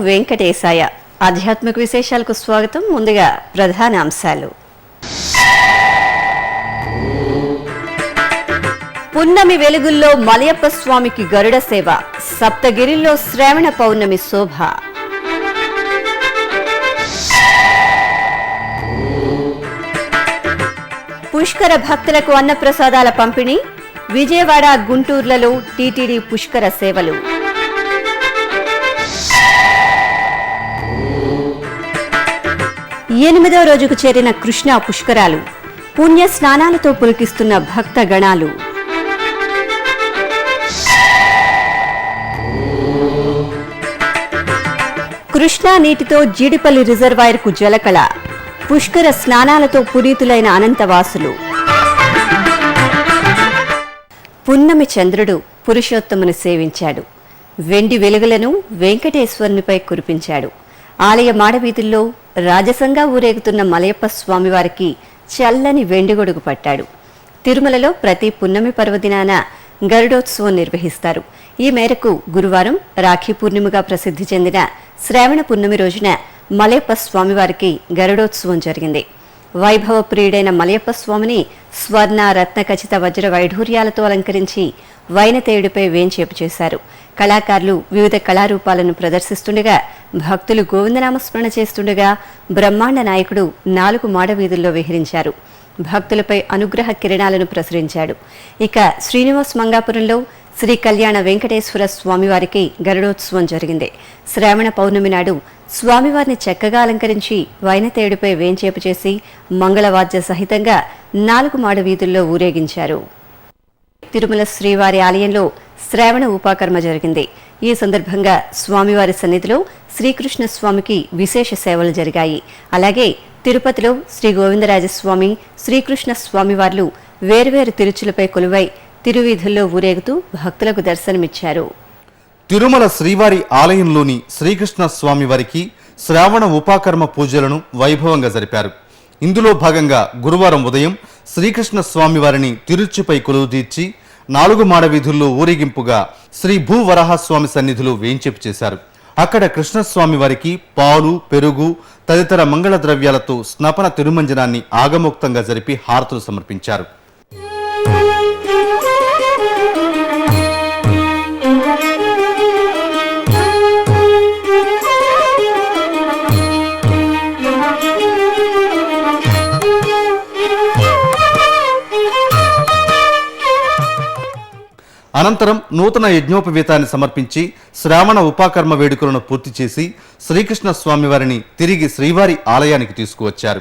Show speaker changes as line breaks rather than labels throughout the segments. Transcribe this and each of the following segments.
వెంకటేశాయ. ఆధ్యాత్మిక విశేషాలకు స్వాగతం. ముందుగా ప్రధాన అంశాలు. పున్నమి వెలుగుల్లో మలయప్ప స్వామికి గరుడ సేవ, సప్తగిరిలో శ్రావణ పౌర్ణమి శోభ. పుష్కర భక్తులకు అన్నప్రసాదాల పంపిణీ, విజయవాడ, గుంటూరులలో టీటీడీ పుష్కర సేవలు. ఎనిమిదవ రోజుకు చేరిన కృష్ణా పుష్కరాలు, పుణ్య స్నానాలతో పులకిస్తున్న భక్త గణాలు. కృష్ణా నీటితో జీడిపల్లి రిజర్వాయర్కు జలకళ, పుష్కర స్నానాలతో పునీతులైన అనంతవాసులు. పున్నమి చంద్రుడు పురుషోత్తముని సేవించాడు. వెండి వెలుగులను వెంకటేశ్వరునిపై కురిపించాడు. ఆలయ మాడవీధుల్లో రాజసంగా ఊరేగుతున్న మలయప్ప స్వామివారికి చల్లని వెండిగొడుగు పట్టాడు. తిరుమలలో ప్రతి పున్నమి పర్వదినాన గరుడోత్సవం నిర్వహిస్తారు. ఈ మేరకు గురువారం రాఖీ పూర్ణిమగా ప్రసిద్ధి చెందిన శ్రావణ పున్నమి రోజున మలయప్ప స్వామివారికి గరుడోత్సవం జరిగింది. వైభవ ప్రియుడైన మలయప్ప స్వామిని స్వర్ణ, రత్న ఖచిత వజ్ర వైఢూర్యాలతో అలంకరించి వైనతేయుడిపై వేంచేపు చేశారు. కళాకారులు వివిధ కళారూపాలను ప్రదర్శిస్తుండగా, భక్తులు గోవిందనామస్మరణ చేస్తుండగా బ్రహ్మాండ నాయకుడు 4 మాడవీధుల్లో విహరించారు. భక్తులపై అనుగ్రహ కిరణాలను ప్రసరించాడు. ఇక శ్రీనివాస్ మంగాపురంలో శ్రీ కళ్యాణ వెంకటేశ్వర స్వామివారికి గరుడోత్సవం జరిగింది. శ్రావణ పౌర్ణమి నాడు స్వామివారిని చక్కగా అలంకరించి వైనతేయుడిపై వేంచేపు చేసి మంగళవాద్య సహితంగా 4 మాడవీధుల్లో ఊరేగించారు. తిరుమల శ్రీవారి ఆలయంలో శ్రావణ ఉపాకర్మ జరిగింది. ఈ సందర్భంగా స్వామివారి సన్నిధిలో శ్రీకృష్ణ స్వామికి విశేష సేవలు జరిగాయి. అలాగే తిరుపతిలో శ్రీ గోవిందరాజస్వామి, శ్రీకృష్ణ స్వామివార్లు వేర్వేరు తిరుచులపై కొలువై తిరువీధుల్లో ఊరేగుతూ భక్తులకు దర్శనమిచ్చారు.
తిరుమల శ్రీవారి ఆలయంలోని శ్రీకృష్ణ స్వామివారికి శ్రావణ ఉపాకర్మ పూజలను వైభవంగా జరిపారు. ఇందులో భాగంగా గురువారం ఉదయం శ్రీకృష్ణ స్వామివారిని తిరుచిపై కొలువుదీర్చి 4 మాడవీధుల్లో ఊరేగింపుగా శ్రీ భూవరాహస్వామి సన్నిధిలో వేంచేపు చేశారు. అక్కడ కృష్ణస్వామి వారికి పాలు, పెరుగు తదితర మంగళ ద్రవ్యాలతో స్నపన తిరుమంజనాన్ని ఆగమోక్తంగా జరిపి హారతులు సమర్పించారు. అనంతరం నూతన యజ్ఞోపవీతాన్ని సమర్పించి శ్రావణ ఉపాకర్మ వేడుకలను పూర్తి చేసి శ్రీకృష్ణ స్వామివారిని తిరిగి శ్రీవారి ఆలయానికి తీసుకువచ్చారు.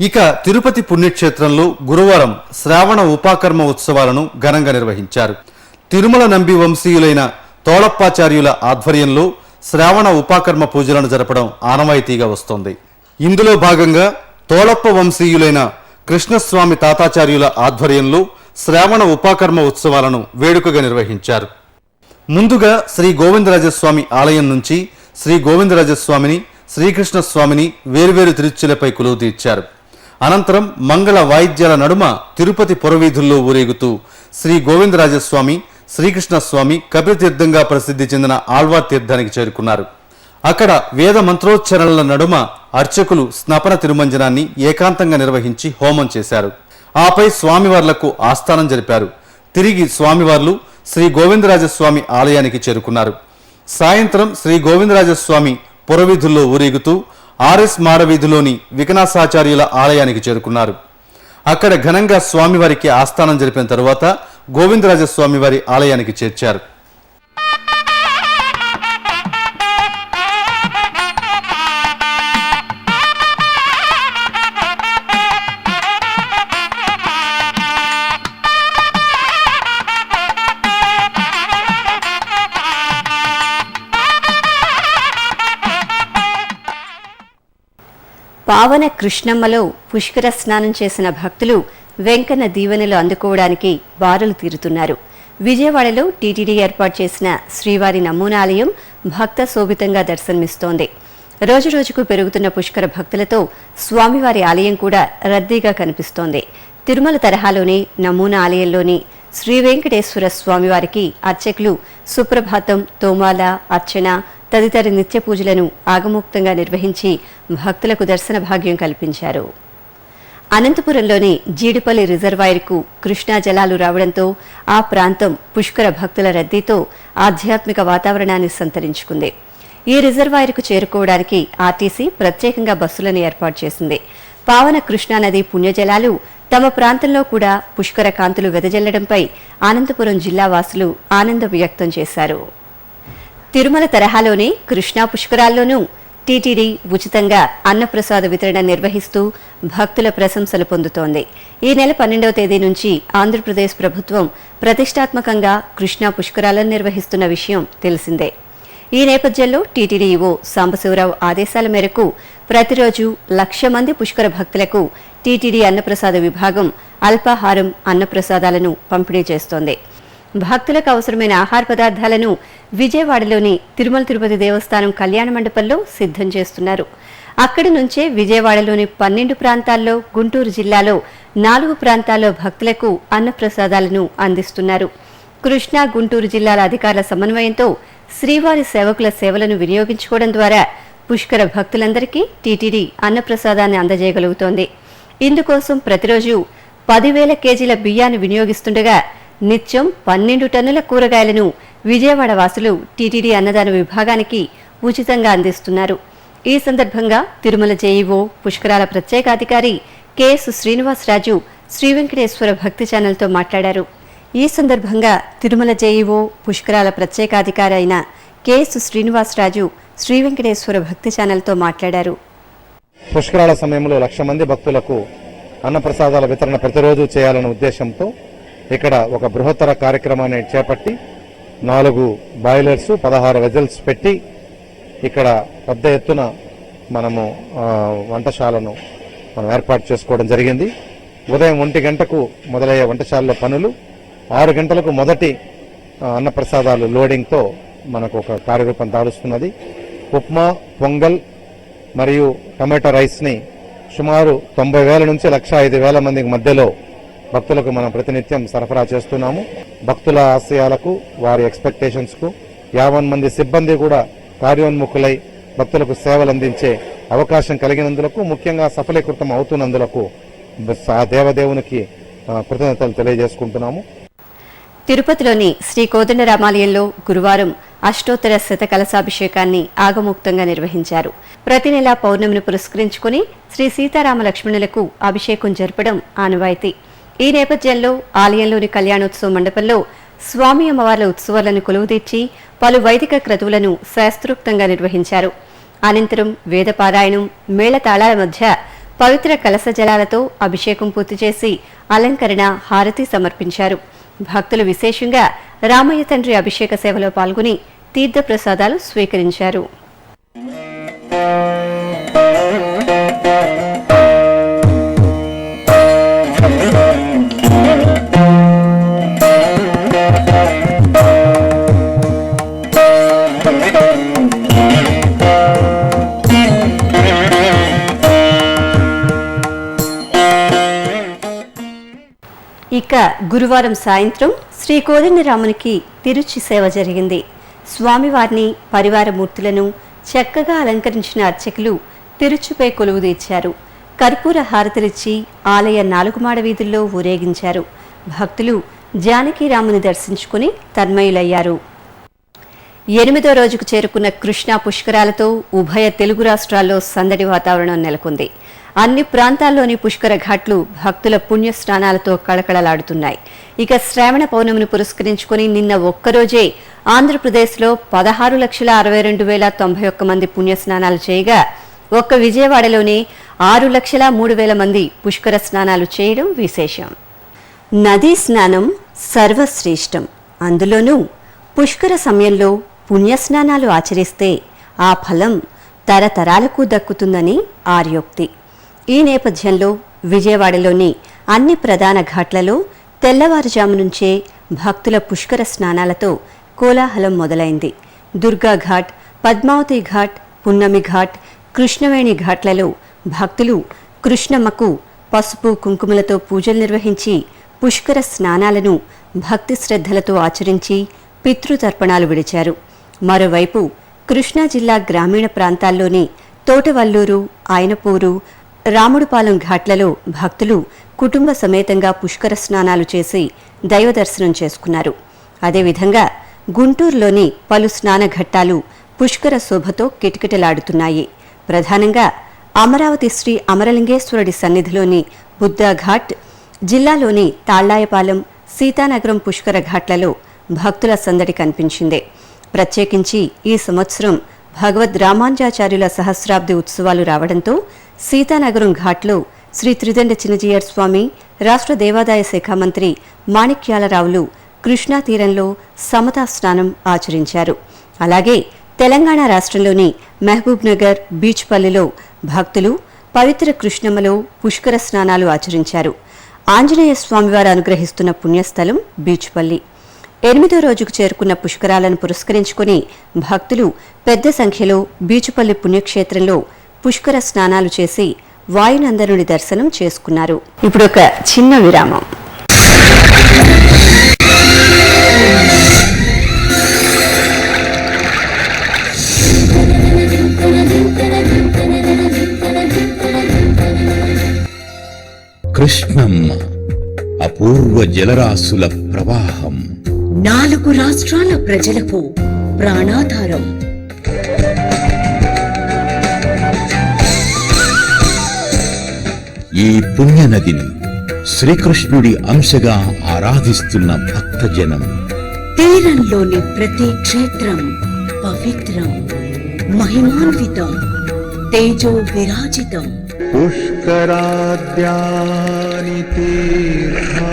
ఇక తిరుపతి పుణ్యక్షేత్రంలో గురువారం శ్రావణ ఉపాకర్మ ఉత్సవాలను ఘనంగా నిర్వహించారు. తిరుమల నంబి వంశీయులైన తోళప్పాచార్యుల ఆధ్వర్యంలో శ్రావణ ఉపాకర్మ పూజలను జరపడం ఆనవాయితీగా వస్తోంది. ఇందులో భాగంగా తోళప్ప వంశీయులైన కృష్ణస్వామి తాతాచార్యుల ఆధ్వర్యంలో శ్రావణ ఉపాకర్మ ఉత్సవాలను వేడుకగా నిర్వహించారు. ముందుగా శ్రీ గోవిందరాజస్వామి ఆలయం నుంచి శ్రీ గోవిందరాజస్వామిని, శ్రీకృష్ణ స్వామిని వేర్వేరు తిరుచులపై కొలువుదీర్చారు. అనంతరం మంగళ వాయిద్యాల నడుమ తిరుపతి పురవీధుల్లో ఊరేగుతూ శ్రీ గోవిందరాజస్వామి, శ్రీకృష్ణ స్వామి కపిలతీర్థంగా ప్రసిద్ధి చెందిన ఆళ్వార్ తీర్థానికి చేరుకున్నారు. అక్కడ వేద మంత్రోచ్చరణల నడుమ అర్చకులు స్నపన తిరుమంజనాన్ని ఏకాంతంగా నిర్వహించి హోమం చేశారు. ఆపై స్వామివార్లకు ఆస్థానం జరిపారు. తిరిగి స్వామివార్లు శ్రీ గోవిందరాజస్వామి ఆలయానికి చేరుకున్నారు. సాయంత్రం శ్రీ గోవిందరాజస్వామి పురవీధుల్లో ఊరేగుతూ ఆర్ఎస్ మాడవీధిలోని వికనాసాచార్యుల ఆలయానికి చేరుకున్నారు. అక్కడ ఘనంగా స్వామివారికి ఆస్థానం జరిపిన తరువాత గోవిందరాజస్వామివారి ఆలయానికి చేర్చారు.
పావన కృష్ణమ్మలో పుష్కర స్నానం చేసిన భక్తులు వెంకన్న దీవెనలు అందుకోవడానికి బారులు తీరుతున్నారు. విజయవాడలో టీటీడీ ఏర్పాటు చేసిన శ్రీవారి నమూనాలయం భక్త శోభితంగా దర్శనమిస్తోంది. రోజురోజుకు పెరుగుతున్న పుష్కర భక్తులతో స్వామివారి ఆలయం కూడా రద్దీగా కనిపిస్తోంది. తిరుమల తరహాలోనే నమూనా ఆలయంలోని శ్రీ వెంకటేశ్వర స్వామివారికి అర్చకులు సుప్రభాతం, తోమాల, అర్చన తదితర నిత్య పూజలను ఆగమోక్తంగా నిర్వహించి భక్తులకు దర్శన భాగ్యం కల్పించారు. అనంతపురంలోని జీడిపల్లి రిజర్వాయర్కు కృష్ణా జలాలు రావడంతో ఆ ప్రాంతం పుష్కర భక్తుల రద్దీతో ఆధ్యాత్మిక వాతావరణాన్ని సంతరించుకుంది. ఈ రిజర్వాయర్కు చేరుకోవడానికి ఆర్టీసీ ప్రత్యేకంగా బస్సులను ఏర్పాటు చేసింది. పావన కృష్ణానది పుణ్యజలాలు తమ ప్రాంతంలో కూడా పుష్కర కాంతులు వెదజల్లడంపై అనంతపురం జిల్లా వాసులు ఆనందం వ్యక్తం చేశారు. తిరుమల తరహాలోనే కృష్ణా పుష్కరాల్లోనూ టీటీడీ ఉచితంగా అన్నప్రసాద వితరణ నిర్వహిస్తూ భక్తుల ప్రశంసలు పొందుతోంది. ఈ నెల 12వ తేదీ నుంచి ఆంధ్రప్రదేశ్ ప్రభుత్వం ప్రతిష్టాత్మకంగా కృష్ణా పుష్కరాలను నిర్వహిస్తున్న విషయం తెలిసిందే. ఈ నేపథ్యంలో టీటీడీ ఈవో సాంబశివరావు ఆదేశాల మేరకు ప్రతిరోజు 1,00,000 మంది పుష్కర భక్తులకు టీటీడీ అన్నప్రసాద విభాగం అల్పాహారం, అన్నప్రసాదాలను పంపిణీ చేస్తోంది. భక్తులకు అవసరమైన ఆహార పదార్థాలను విజయవాడలోని తిరుమల తిరుపతి దేవస్థానం కళ్యాణ మండపంలో సిద్ధం చేస్తున్నారు. అక్కడి నుంచే విజయవాడలోని 12 ప్రాంతాల్లో, గుంటూరు జిల్లాలో 4 ప్రాంతాల్లో భక్తులకు అన్నప్రసాదాలను అందిస్తున్నారు. కృష్ణా, గుంటూరు జిల్లాల అధికారుల సమన్వయంతో శ్రీవారి సేవకుల సేవలను వినియోగించుకోవడం ద్వారా పుష్కర భక్తులందరికీ టీటీడీ అన్నప్రసాదాన్ని అందజేయగలుగుతోంది. ఇందుకోసం ప్రతిరోజు 10,000 కేజీల బియ్యాన్ని వినియోగిస్తుండగా నిత్యం 12 టన్నుల కూరగాయలను విజయవాడ వాసులు టీటీడీ అన్నదాన విభాగానికి ఉచితంగా అందిస్తున్నారు. ఈ సందర్భంగా తిరుమల జేఈఓ, పుష్కరాల ప్రత్యేకాధికారి కెఎస్ శ్రీనివాసరాజు శ్రీ వెంకటేశ్వర భక్తి ఛానల్తో మాట్లాడారు. ఈ సందర్భంగా తిరుమల జేఈఓ, పుష్కరాల ప్రత్యేకాధికారి అయిన కెఎస్ శ్రీనివాసరాజు శ్రీ వెంకటేశ్వర భక్తి ఛానల్తో మాట్లాడారు.
పుష్కరాల సమయంలో 1,00,000 మంది భక్తులకు అన్నప్రసాదాల వితరణ ప్రతిరోజు చేయాలనే ఉద్దేశంతో ఇక్కడ ఒక బృహత్తర కార్యక్రమాన్ని చేపట్టి 4 బాయిలర్స్, 16 వెజల్స్ పెట్టి ఇక్కడ పెద్ద ఎత్తున మనము వంటశాలను మనం ఏర్పాటు చేసుకోవడం జరిగింది. ఉదయం 1 గంటకు మొదలయ్యే వంటశాలలో పనులు 6 గంటలకు మొదటి అన్నప్రసాదాలు లోడింగ్తో మనకు ఒక కార్యరూపం దాలుస్తున్నది. ఉప్మా, పొంగల్ మరియు టమాటా రైస్ని సుమారు 90,000 నుంచి 1,05,000 మందికి మధ్యలో భక్తులకు మనం ప్రతినిత్యం సరఫరా చేస్తున్నాము. భక్తుల ఆశయాలకు, వారి ఎక్స్పెక్టేషన్స్కు 50 మంది సిబ్బంది కూడా కార్యోన్ముఖులై భక్తులకు సేవలు అందించే అవకాశం కలిగినందులకు, ముఖ్యంగా సఫలీకృతం అవుతున్నందులకు ఆ దేవదేవునికి కృతజ్ఞతలు తెలియజేసుకుంటున్నాము.
తిరుపతిలోని శ్రీ కోదండరామాలయంలో గురువారం అష్టోత్తర శతకలశాభిషేకాన్ని ఆగమోక్తంగా నిర్వహించారు. ప్రతి నెలా పౌర్ణమిని పురస్కరించుకుని శ్రీ సీతారామ లక్ష్మణులకు అభిషేకం జరపడం ఆనవాయితీ. ఈ నేపథ్యంలో ఆలయంలోని కళ్యాణోత్సవ మండపంలో స్వామి అమ్మవార్ల ఉత్సవాలను కొలువుతీర్చి పలు వైదిక క్రతువులను శాస్త్రోక్తంగా నిర్వహించారు. అనంతరం వేదపారాయణం, మేళతాళాల మధ్య పవిత్ర కలశ జలాలతో అభిషేకం పూర్తి చేసి అలంకరణ, హారతి సమర్పించారు. భక్తులు విశేషంగా రామయ్య తండ్రి అభిషేక సేవలో పాల్గొని తీర్థప్రసాదాలు స్వీకరించారు. ఇక గురువారం సాయంత్రం శ్రీ కోదండరామునికి తిరుచి సేవ జరిగింది. స్వామివారిని, పరివార మూర్తులను చక్కగా అలంకరించిన అర్చకులు తిరుచుపై కొలువుదీర్చారు. కర్పూర హారతిలిచ్చి ఆలయ 4 మాడ వీధుల్లో ఊరేగించారు. భక్తులు జానకీరాముని దర్శించుకుని తన్మయులయ్యారు. 8వ రోజుకు చేరుకున్న కృష్ణా పుష్కరాలతో ఉభయ తెలుగు రాష్ట్రాల్లో సందడి వాతావరణం నెలకొంది. అన్ని ప్రాంతాల్లోని పుష్కర ఘాట్లు భక్తుల పుణ్య స్నానాలతో కళకళలాడుతున్నాయి. ఇక శ్రావణ పౌర్ణమిని పురస్కరించుకుని నిన్న ఒక్కరోజే ఆంధ్రప్రదేశ్లో 16,62,091 మంది పుణ్య స్నానాలు చేయగా ఒక్క విజయవాడలోనే 6,03,000 మంది పుష్కర స్నానాలు చేయడం విశేషం. నదీ స్నానం సర్వశ్రేష్టం. అందులోనూ పుష్కర సమయంలో పుణ్యస్నానాలు ఆచరిస్తే ఆ ఫలం తరతరాలకు దక్కుతుందని ఆర్యోక్తి. ఈ నేపథ్యంలో విజయవాడలోని అన్ని ప్రధాన ఘాట్లలో తెల్లవారుజాము నుంచే భక్తుల పుష్కర స్నానాలతో కోలాహలం మొదలైంది. దుర్గా ఘాట్, పద్మావతి ఘాట్, పున్నమి ఘాట్, కృష్ణవేణి ఘాట్లలో భక్తులు కృష్ణమ్మకు పసుపు కుంకుమలతో పూజలు నిర్వహించి పుష్కర స్నానాలను భక్తి శ్రద్ధలతో ఆచరించి పితృతర్పణాలు విడిచారు. మరోవైపు కృష్ణా జిల్లా గ్రామీణ ప్రాంతాల్లోని తోటవల్లూరు, ఆయనపూరు, రాముడుపాలెం ఘాట్లలో భక్తులు కుటుంబ సమేతంగా పుష్కర స్నానాలు చేసి దైవ దర్శనం చేసుకున్నారు. అదేవిధంగా గుంటూరులోని పలు స్నానఘట్టాలు పుష్కర శోభతో కిటకిటలాడుతున్నాయి. ప్రధానంగా అమరావతి శ్రీ అమరలింగేశ్వరుడి సన్నిధిలోని బుద్ధాఘాట్, జిల్లాలోని తాళ్లాయపాలెం, సీతానగరం పుష్కర ఘాట్లలో భక్తుల సందడి కనిపించింది. ప్రత్యేకించి ఈ సంవత్సరం భగవద్ రామానుజాచార్యుల సహస్రాబ్ది ఉత్సవాలు రావడంతో సీతానగరం ఘాట్లో శ్రీ త్రిదండ చిన్నజీయర్ స్వామి, రాష్ట్ర దేవాదాయ శాఖ మంత్రి మాణిక్యాలరావులు కృష్ణా తీరంలో సమతా స్నానం ఆచరించారు. అలాగే తెలంగాణ రాష్ట్రంలోని మహబూబ్ నగర్, బీచ్పల్లిలో భక్తులు పవిత్ర కృష్ణమ్మలో పుష్కర స్నానాలు ఆచరించారు. ఆంజనేయ స్వామివారు అనుగ్రహిస్తున్న పుణ్యస్థలం బీచ్పల్లి. 8వ రోజుకు చేరుకున్న పుష్కరాలను పురస్కరించుకుని భక్తులు పెద్ద సంఖ్యలో బీచుపల్లి పుణ్యక్షేత్రంలో పుష్కర స్నానాలు చేసి వాయునందనుడి దర్శనం చేసుకున్నారు. ఇప్పుడు ఒక చిన్న విరామం.
కృష్ణమ్మ అపూర్వ జలరాశుల ప్రవాహం,
4 రాష్ట్రాల ప్రజలకు ప్రాణాధారం.
ఈ పుణ్యనదిని శ్రీకృష్ణుడి అంశగా ఆరాధిస్తున్న భక్తజనం.
తీరంలోని ప్రతి క్షేత్రం పవిత్రం, మహిమాన్వితం, తేజో విరాజితం.
పుష్కరాద్యాని తీర్థాని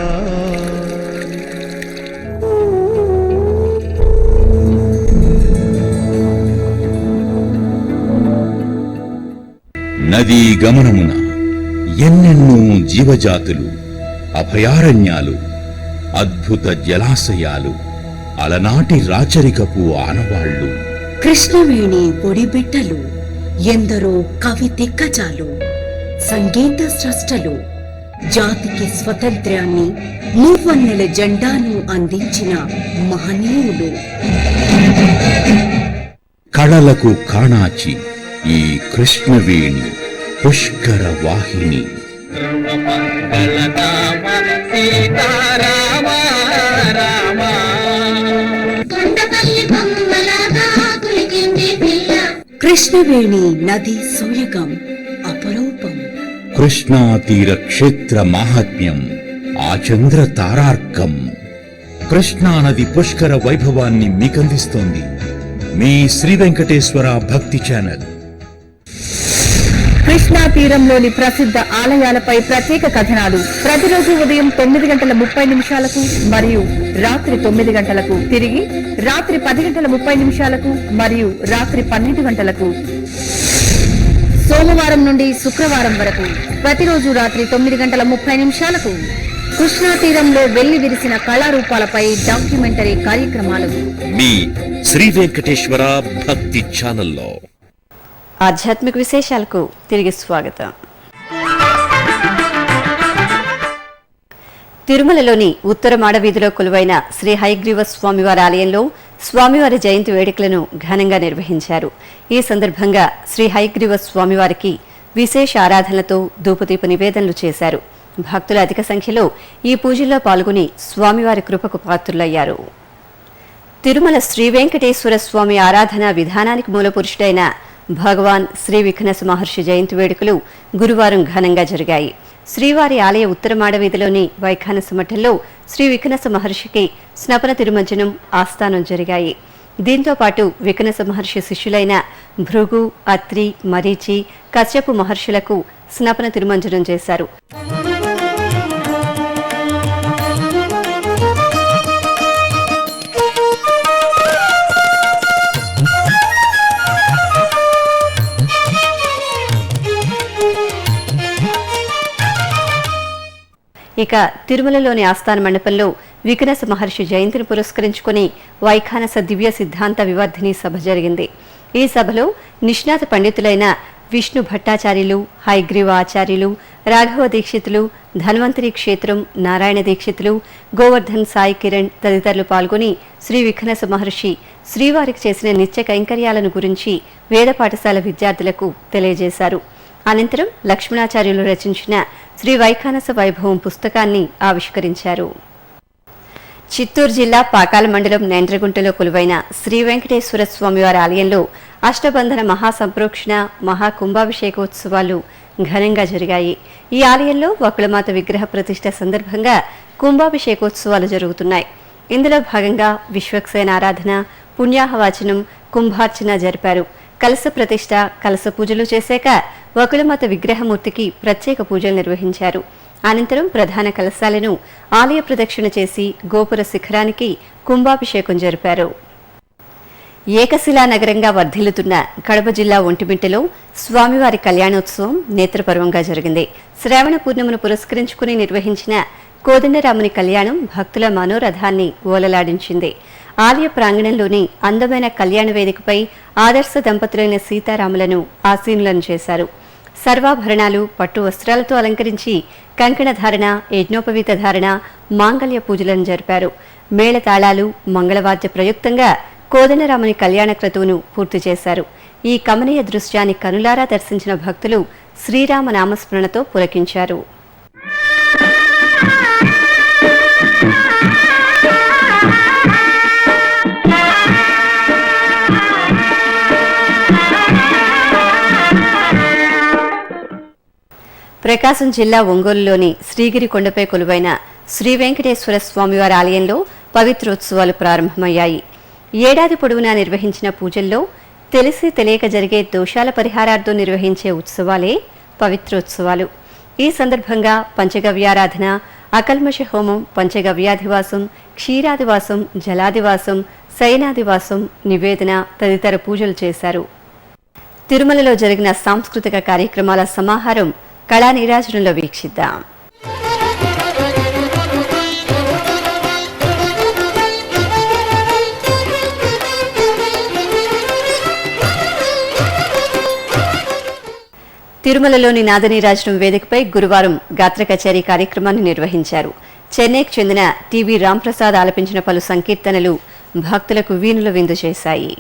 నదీ గమనమున ఎన్నెన్నో జీవజాతులు, అభయారణ్యాలు, అద్భుత జలాశయాలు, అలనాటి రాచరికపు ఆనవాళ్లు.
కృష్ణవేణి ఒడిబిట్టలు, ఎందరో కవి దిగ్గజాలు, సంగీత స్రష్టలు, జాతికి స్వతంత్ర్యాన్ని, మూవన్నెల జెండాను అందించిన మహనీయులు.
కళలకు కాణాచి ఈ కృష్ణవేణి పుష్కర వాహిని.
కృష్ణవేణి నది సోయగం అపరూపం.
కృష్ణా తీర క్షేత్ర మాహాత్మ్యం ఆచంద్ర తారార్కం. కృష్ణా నది పుష్కర వైభవాన్ని మీకందిస్తోంది మీ శ్రీ వెంకటేశ్వర భక్తి ఛానల్.
కృష్ణా తీరంలోని ప్రసిద్ధ ఆలయాలపై ప్రత్యేక కథనాలు ప్రతిరోజు ఉదయం 9:30 మరియు రాత్రి 9 గంటలకు, తిరిగి రాత్రి 10:30 మరియు రాత్రి 12 గంటలకు. సోమవారం నుండి శుక్రవారం వరకు ప్రతిరోజు రాత్రి 9:30 కృష్ణా తీరంలో వెళ్లి విరిసిన కళారూపాలపై డాక్యుమెంటరీ కార్యక్రమాలు
మీ శ్రీ వెంకటేశ్వర భక్తి ఛానల్లో.
ఆధ్యాత్మిక విశేషాలకు తిరిగి స్వాగతం. తిరుమలలోని ఉత్తర మాడవీధిలో కొలువైన శ్రీ హయగ్రీవ స్వామివారి ఆలయంలో స్వామివారి జయంతి వేడుకలను ఘనంగా నిర్వహించారు. ఈ సందర్భంగా శ్రీ హయగ్రీవ స్వామివారికి విశేష ఆరాధనలతో ధూపదీప నివేదనలు చేశారు. భక్తులు అధిక సంఖ్యలో ఈ పూజల్లో పాల్గొని స్వామివారి కృపకు పాత్రులయ్యారు. తిరుమల శ్రీ వెంకటేశ్వర స్వామి ఆరాధన విధానానికి మూలపురుషుడైన భగవాన్ శ్రీ విఘ్నస మహర్షి జయంతి వేడుకలు గురువారం ఘనంగా జరిగాయి. శ్రీవారి ఆలయ ఉత్తర మాడవీధిలోని వైఖానస మఠంలో శ్రీ విఘ్నస మహర్షికి స్నపన తిరుమంజనం, ఆస్థానం జరిగాయి. దీంతో పాటు విఘ్నస మహర్షి శిష్యులైన భృగు, అత్రి, మరీచి, కశ్యపు మహర్షులకు స్నపన తిరుమంజనం చేశారు. ఇక తిరుమలలోని ఆస్థాన మండపంలో విఘ్నస మహర్షి జయంతిని పురస్కరించుకుని వైఖానస దివ్య సిద్ధాంత వివర్ధిని సభ జరిగింది. ఈ సభలో నిష్ణాత పండితులైన విష్ణు భట్టాచార్యులు, హయగ్రీవ ఆచార్యులు, రాఘవ దీక్షితులు, ధన్వంతరి క్షేత్రం, నారాయణ దీక్షితులు, గోవర్ధన్ సాయి కిరణ్ తదితరులు పాల్గొని శ్రీ విఘ్నస మహర్షి శ్రీవారికి చేసిన నిత్య కైంకర్యాలను గురించి వేద పాఠశాల విద్యార్థులకు తెలియజేశారు. అనంతరం లక్ష్మణాచార్యులు రచించిన శ్రీ వైఖానస వైభవం పుస్తకాన్ని ఆవిష్కరించారు. చిత్తూరు జిల్లా పాకాల మండలం నేంద్రగుంటలో కొలువైన శ్రీ వెంకటేశ్వర స్వామివారి ఆలయంలో అష్టబంధన మహాసంప్రోక్షణ మహాకుంభాభిషేకోత్సవాలు ఘనంగా జరిగాయి. ఈ ఆలయంలో వకుళమాత విగ్రహ ప్రతిష్ఠ సందర్భంగా కుంభాభిషేకోత్సవాలు జరుగుతున్నాయి. ఇందులో భాగంగా విశ్వక్సేన ఆరాధన, పుణ్యాహవాచనం, కుంభార్చన జరిపారు. కలశ ప్రతిష్ఠ, కలశ పూజలు చేశాక వకుళమాత విగ్రహమూర్తికి ప్రత్యేక పూజలు నిర్వహించారు. అనంతరం ప్రధాన కలశాలను ఆలయ ప్రదక్షిణ చేసి గోపుర శిఖరానికి కుంభాభిషేకం జరిపారు. ఏకశిలా నగరంగా వర్ధిల్లుతున్న కడప జిల్లా ఒంటిమిట్టలో స్వామివారి కళ్యాణోత్సవం నేత్రపర్వంగా జరిగింది. శ్రావణ పూర్ణిమను పురస్కరించుకుని నిర్వహించిన కోదండరాముని కళ్యాణం భక్తుల మనోరథాన్ని ఓలలాడించింది. ఆలయ ప్రాంగణంలోని అందమైన కళ్యాణ వేదికపై ఆదర్శ దంపతులైన సీతారాములను ఆసీనులను చేశారు. సర్వాభరణాలు, పట్టు వస్త్రాలతో అలంకరించి కంకణ ధారణ, యజ్ఞోపవీత ధారణ, మాంగళ్య పూజలను జరిపారు. మేళతాళాలు, మంగళవాద్య ప్రయుక్తంగా కోదండరాముని కళ్యాణ క్రతువును పూర్తి చేశారు. ఈ కమనీయ దృశ్యాన్ని కనులారా దర్శించిన భక్తులు శ్రీరామ నామస్మరణతో పులకించారు. ప్రకాశం జిల్లా ఒంగోలులోని శ్రీగిరి కొండపై కొలువైన శ్రీ వెంకటేశ్వర స్వామివారి ఆలయంలో పవిత్రోత్సవాలు ప్రారంభమయ్యాయి. ఏడాది పొడవునా నిర్వహించిన పూజల్లో తెలిసి తెలియక జరిగే దోషాల పరిహారార్థం నిర్వహించే ఉత్సవాలే పవిత్రోత్సవాలు. ఈ సందర్భంగా పంచగవ్యారాధన, అకల్మష హోమం, పంచగవ్యాధివాసం, క్షీరాదివాసం, జలాదివాసం, శయనాదివాసం, నివేదన తదితర పూజలు చేశారు. తిరుమలలో జరిగిన సాంస్కృతిక కార్యక్రమాల సమాహారం కళా నీరాజనంలో వీక్షిద్దాం. తిరుమలలోని నాదనీరాజనం వేదికపై గురువారం గాత్ర కచేరీ కార్యక్రమాన్ని నిర్వహించారు. చెన్నైకి చెందిన టీవీ రాంప్రసాద్ ఆలపించిన పలు సంకీర్తనలు భక్తులకు వీణుల విందు చేశాయి.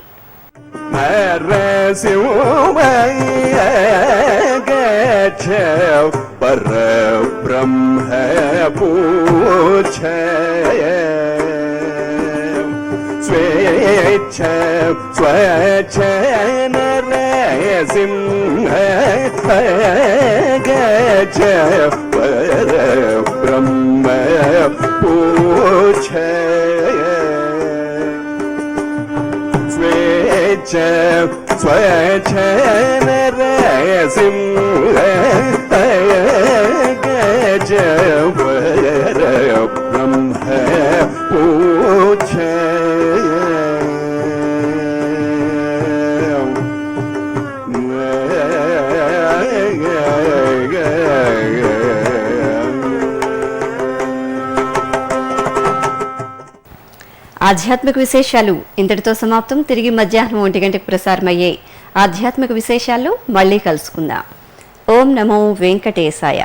ఆధ్యాత్మిక విశేషాలు ఇంతటితో సమాప్తం. తిరిగి మధ్యాహ్నం 1 గంటకు ప్రసారమయ్యే ఆధ్యాత్మిక విశేషాల్లో మళ్లీ కలుసుకుందాం. ఓం నమో వెంకటేశాయ.